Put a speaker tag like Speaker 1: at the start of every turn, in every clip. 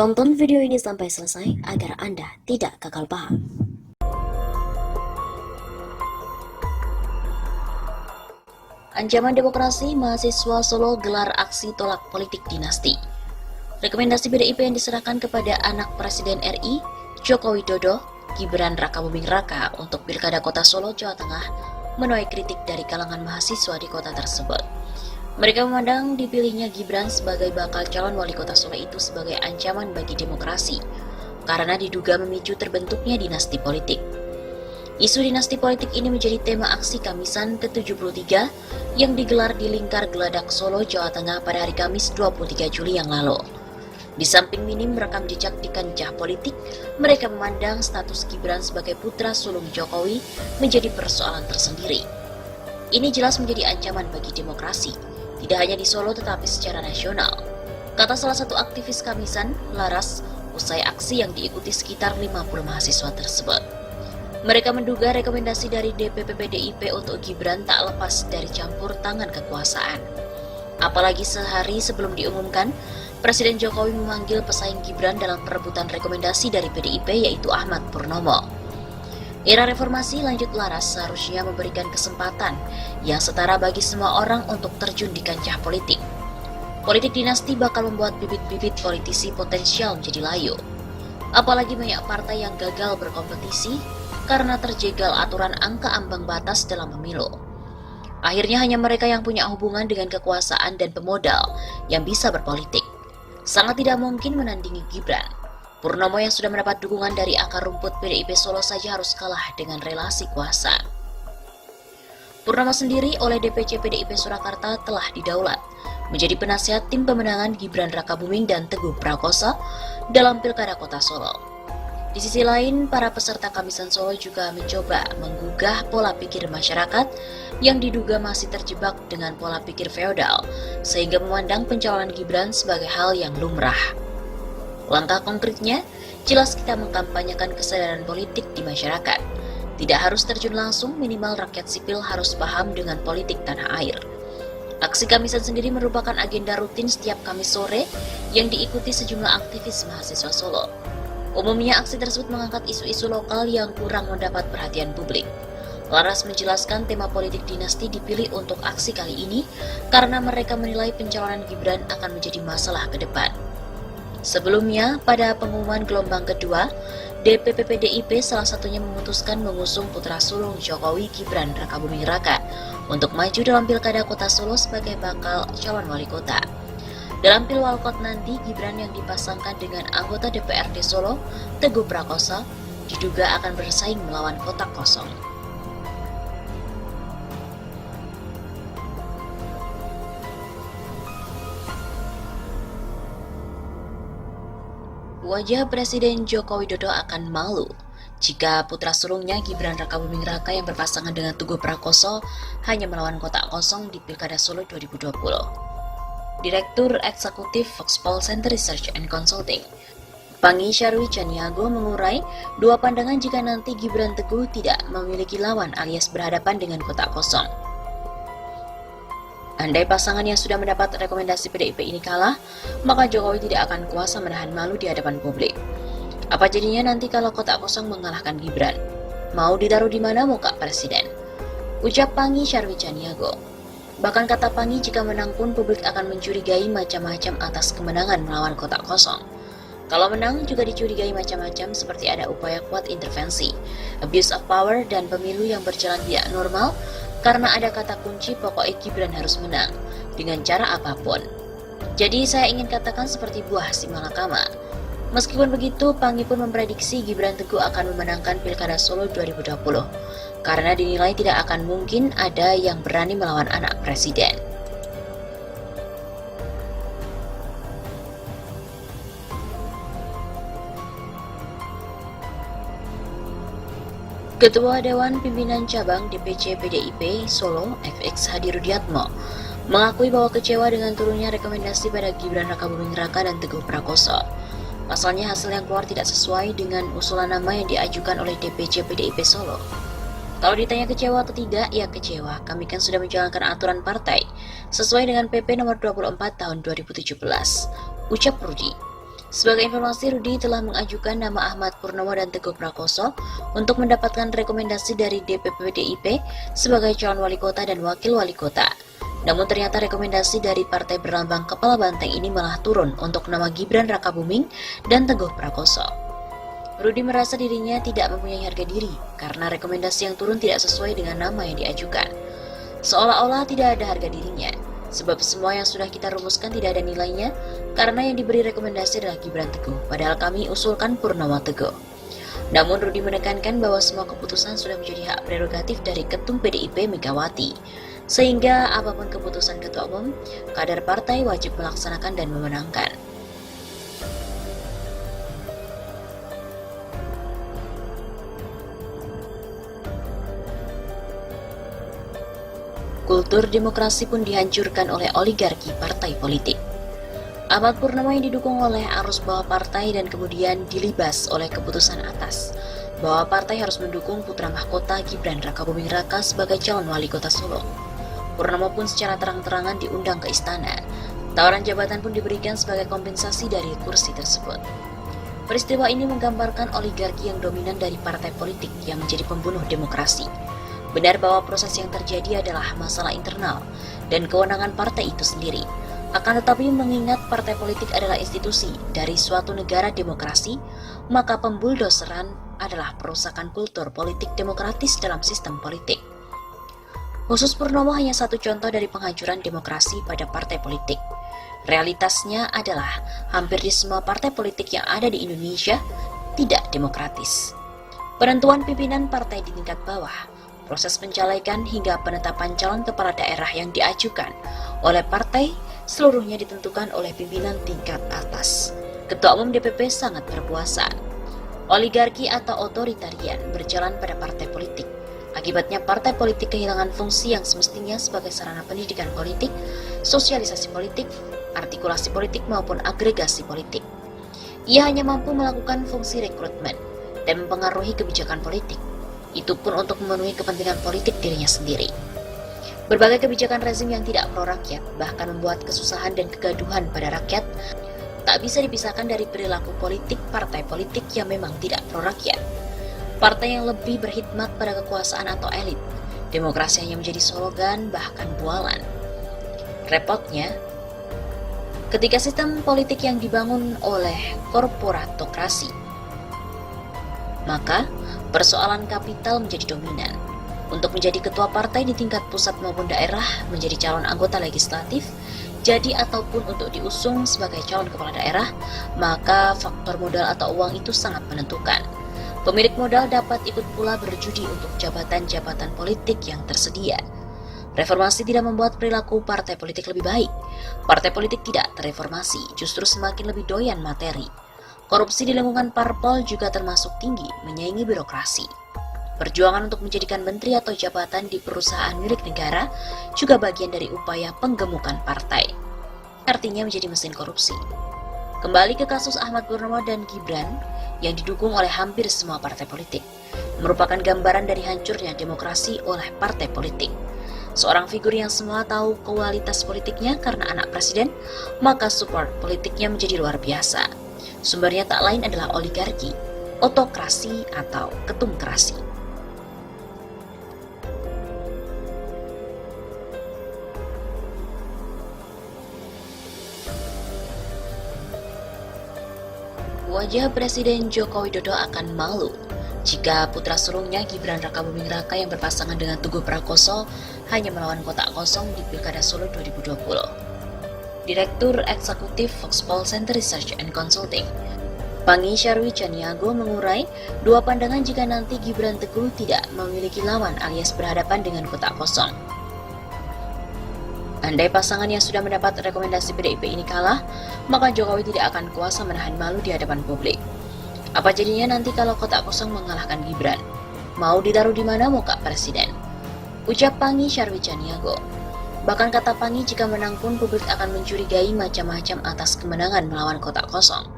Speaker 1: Tonton video ini sampai selesai agar Anda tidak gagal paham. Ancaman demokrasi, mahasiswa Solo gelar aksi tolak politik dinasti. Rekomendasi PDIP yang diserahkan kepada anak Presiden RI, Joko Widodo, Gibran Rakabuming Raka untuk Pilkada Kota Solo, Jawa Tengah, menuai kritik dari kalangan mahasiswa di kota tersebut. Mereka memandang dipilihnya Gibran sebagai bakal calon wali kota Solo itu sebagai ancaman bagi demokrasi, karena diduga memicu terbentuknya dinasti politik. Isu dinasti politik ini menjadi tema aksi Kamisan ke-73 yang digelar di Lingkar Geladak Solo, Jawa Tengah pada hari Kamis 23 Juli yang lalu. Di samping minim rekam jejak di kancah politik, mereka memandang status Gibran sebagai putra sulung Jokowi menjadi persoalan tersendiri. Ini jelas menjadi ancaman bagi demokrasi, tidak hanya di Solo tetapi secara nasional, kata salah satu aktivis Kamisan, Laras, usai aksi yang diikuti sekitar 50 mahasiswa tersebut. Mereka menduga rekomendasi dari DPP PDIP untuk Gibran tak lepas dari campur tangan kekuasaan. Apalagi sehari sebelum diumumkan, Presiden Jokowi memanggil pesaing Gibran dalam perebutan rekomendasi dari PDIP yaitu Ahmad Purnomo. Era reformasi, lanjut Laras, seharusnya memberikan kesempatan yang setara bagi semua orang untuk terjun di kancah politik. Politik dinasti bakal membuat bibit-bibit politisi potensial menjadi layu. Apalagi banyak partai yang gagal berkompetisi karena terjegal aturan angka ambang batas dalam pemilu. Akhirnya hanya mereka yang punya hubungan dengan kekuasaan dan pemodal yang bisa berpolitik. Sangat tidak mungkin menandingi Gibran. Purnomo yang sudah mendapat dukungan dari akar rumput PDIP Solo saja harus kalah dengan relasi kuasa. Purnomo sendiri oleh DPC PDIP Surakarta telah didaulat menjadi penasihat tim pemenangan Gibran Rakabuming dan Teguh Prakoso dalam Pilkada Kota Solo. Di sisi lain, para peserta Kamisan Solo juga mencoba menggugah pola pikir masyarakat yang diduga masih terjebak dengan pola pikir feodal, sehingga memandang pencalonan Gibran sebagai hal yang lumrah. Langkah konkretnya, jelas kita mengkampanyekan kesadaran politik di masyarakat. Tidak harus terjun langsung, minimal rakyat sipil harus paham dengan politik tanah air. Aksi Kamisan sendiri merupakan agenda rutin setiap Kamis sore yang diikuti sejumlah aktivis mahasiswa Solo. Umumnya aksi tersebut mengangkat isu-isu lokal yang kurang mendapat perhatian publik. Laras menjelaskan tema politik dinasti dipilih untuk aksi kali ini karena mereka menilai pencalonan Gibran akan menjadi masalah ke depan. Sebelumnya, pada pengumuman gelombang kedua, DPP PDIP salah satunya memutuskan mengusung putra sulung Jokowi Gibran Rakabuming Raka untuk maju dalam Pilkada Kota Solo sebagai bakal calon wali kota. Dalam Pilwalkot nanti, Gibran yang dipasangkan dengan anggota DPRD Solo, Teguh Prakoso, diduga akan bersaing melawan kotak kosong. Wajah Presiden Joko Widodo akan malu jika putra sulungnya Gibran Rakabuming Raka yang berpasangan dengan Teguh Prakoso hanya melawan kotak kosong di Pilkada Solo 2020. Direktur Eksekutif Foxpol Center Research and Consulting, Pangi Syarwi Caniago mengurai dua pandangan jika nanti Gibran Teguh tidak memiliki lawan alias berhadapan dengan kotak kosong. Andai pasangan yang sudah mendapat rekomendasi PDIP ini kalah, maka Jokowi tidak akan kuasa menahan malu di hadapan publik. Apa jadinya nanti kalau kotak kosong mengalahkan Gibran? Mau ditaruh di mana muka presiden? Ucap Pangi Syarwi Caniago. Bahkan kata Pangi, jika menang pun publik akan mencurigai macam-macam atas kemenangan melawan kotak kosong. Kalau menang juga dicurigai macam-macam seperti ada upaya kuat intervensi, abuse of power, dan pemilu yang berjalan tidak normal, karena ada kata kunci pokoknya Gibran harus menang, dengan cara apapun. Jadi saya ingin katakan seperti buah si malakama. Meskipun begitu, Pangi pun memprediksi Gibran Teguh akan memenangkan Pilkada Solo 2020, karena dinilai tidak akan mungkin ada yang berani melawan anak presiden. Ketua Dewan Pimpinan Cabang DPC PDIP Solo, FX Hadi Rudiatmo, mengakui bahwa kecewa dengan turunnya rekomendasi pada Gibran Rakabuming Raka dan Teguh Prakoso. Pasalnya hasil yang keluar tidak sesuai dengan usulan nama yang diajukan oleh DPC PDIP Solo. Kalau ditanya kecewa atau tidak, ya kecewa. Kami kan sudah menjalankan aturan partai sesuai dengan PP nomor 24 tahun 2017, ucap Rudi. Sebagai informasi, Rudi telah mengajukan nama Ahmad Purnomo dan Teguh Prakoso untuk mendapatkan rekomendasi dari DPP PDIP sebagai calon wali kota dan wakil wali kota. Namun ternyata rekomendasi dari partai berlambang kepala banteng ini malah turun untuk nama Gibran Rakabuming dan Teguh Prakoso. Rudi merasa dirinya tidak mempunyai harga diri karena rekomendasi yang turun tidak sesuai dengan nama yang diajukan. Seolah-olah tidak ada harga dirinya. Sebab semua yang sudah kita rumuskan tidak ada nilainya, karena yang diberi rekomendasi adalah Gibran Teguh, padahal kami usulkan Purnomo Teguh. Namun Rudi menekankan bahwa semua keputusan sudah menjadi hak prerogatif dari Ketum PDIP Megawati, sehingga apapun keputusan Ketua Umum, kader partai wajib melaksanakan dan memenangkan. Kultur demokrasi pun dihancurkan oleh oligarki partai politik. Ahmad Purnomo yang didukung oleh arus bawah partai dan kemudian dilibas oleh keputusan atas bahwa partai harus mendukung putra mahkota Gibran Rakabuming Raka sebagai calon wali kota Solo. Purnomo pun secara terang-terangan diundang ke istana. Tawaran jabatan pun diberikan sebagai kompensasi dari kursi tersebut. Peristiwa ini menggambarkan oligarki yang dominan dari partai politik yang menjadi pembunuh demokrasi. Benar bahwa proses yang terjadi adalah masalah internal dan kewenangan partai itu sendiri. Akan tetapi mengingat partai politik adalah institusi dari suatu negara demokrasi, maka pembuldoseran adalah perusakan kultur politik demokratis dalam sistem politik. Khusus Purnomo hanya satu contoh dari penghancuran demokrasi pada partai politik. Realitasnya adalah hampir di semua partai politik yang ada di Indonesia tidak demokratis. Penentuan pimpinan partai di tingkat bawah, proses pencalekan hingga penetapan calon kepala daerah yang diajukan oleh partai seluruhnya ditentukan oleh pimpinan tingkat atas. Ketua Umum DPP sangat berkuasa. Oligarki atau otoritarian berjalan pada partai politik. Akibatnya partai politik kehilangan fungsi yang semestinya sebagai sarana pendidikan politik, sosialisasi politik, artikulasi politik maupun agregasi politik. Ia hanya mampu melakukan fungsi rekrutmen dan mempengaruhi kebijakan politik. Itu pun untuk memenuhi kepentingan politik dirinya sendiri. Berbagai kebijakan rezim yang tidak pro rakyat bahkan membuat kesusahan dan kegaduhan pada rakyat tak bisa dipisahkan dari perilaku politik partai politik yang memang tidak pro rakyat. Partai yang lebih berkhidmat pada kekuasaan atau elit, demokrasi hanya menjadi slogan bahkan bualan. Repotnya, ketika sistem politik yang dibangun oleh korporatokrasi, maka persoalan kapital menjadi dominan. Untuk menjadi ketua partai di tingkat pusat maupun daerah, menjadi calon anggota legislatif, jadi ataupun untuk diusung sebagai calon kepala daerah, maka faktor modal atau uang itu sangat menentukan. Pemilik modal dapat ikut pula berjudi untuk jabatan-jabatan politik yang tersedia. Reformasi tidak membuat perilaku partai politik lebih baik. Partai politik tidak terreformasi, justru semakin lebih doyan materi. Korupsi di lingkungan parpol juga termasuk tinggi, menyaingi birokrasi. Perjuangan untuk menjadikan menteri atau jabatan di perusahaan milik negara juga bagian dari upaya penggemukan partai. Artinya menjadi mesin korupsi. Kembali ke kasus Ahmad Purnomo dan Gibran yang didukung oleh hampir semua partai politik, merupakan gambaran dari hancurnya demokrasi oleh partai politik. Seorang figur yang semua tahu kualitas politiknya karena anak presiden, maka support politiknya menjadi luar biasa. Sumbernya tak lain adalah oligarki, otokrasi atau ketumkrasi. Wajah Presiden Joko Widodo akan malu jika putra sulungnya Gibran Rakabuming Raka yang berpasangan dengan Teguh Prakoso hanya melawan kotak kosong di Pilkada Solo 2020. Direktur Eksekutif Foxpol Center Research and Consulting, Pangi Syarwi Caniago mengurai dua pandangan jika nanti Gibran Teguh tidak memiliki lawan alias berhadapan dengan kotak kosong. Andai pasangan yang sudah mendapat rekomendasi PDIP ini kalah, maka Jokowi tidak akan kuasa menahan malu di hadapan publik. Apa jadinya nanti kalau kotak kosong mengalahkan Gibran? Mau ditaruh di mana muka presiden? Ucap Pangi Syarwi Caniago. Bahkan kata Pangi, jika menang pun publik akan mencurigai macam-macam atas kemenangan melawan kotak kosong.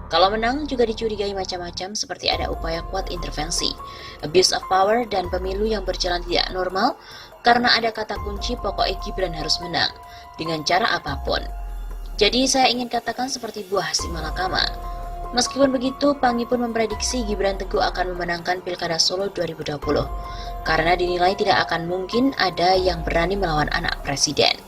Speaker 1: Kalau menang juga dicurigai macam-macam seperti ada upaya kuat intervensi, abuse of power, dan pemilu yang berjalan tidak normal karena ada kata kunci pokoknya Gibran harus menang dengan cara apapun. Jadi saya ingin katakan seperti buah si malakama. Meskipun begitu, Panggi pun memprediksi Gibran Teguh akan memenangkan Pilkada Solo 2020 karena dinilai tidak akan mungkin ada yang berani melawan anak presiden.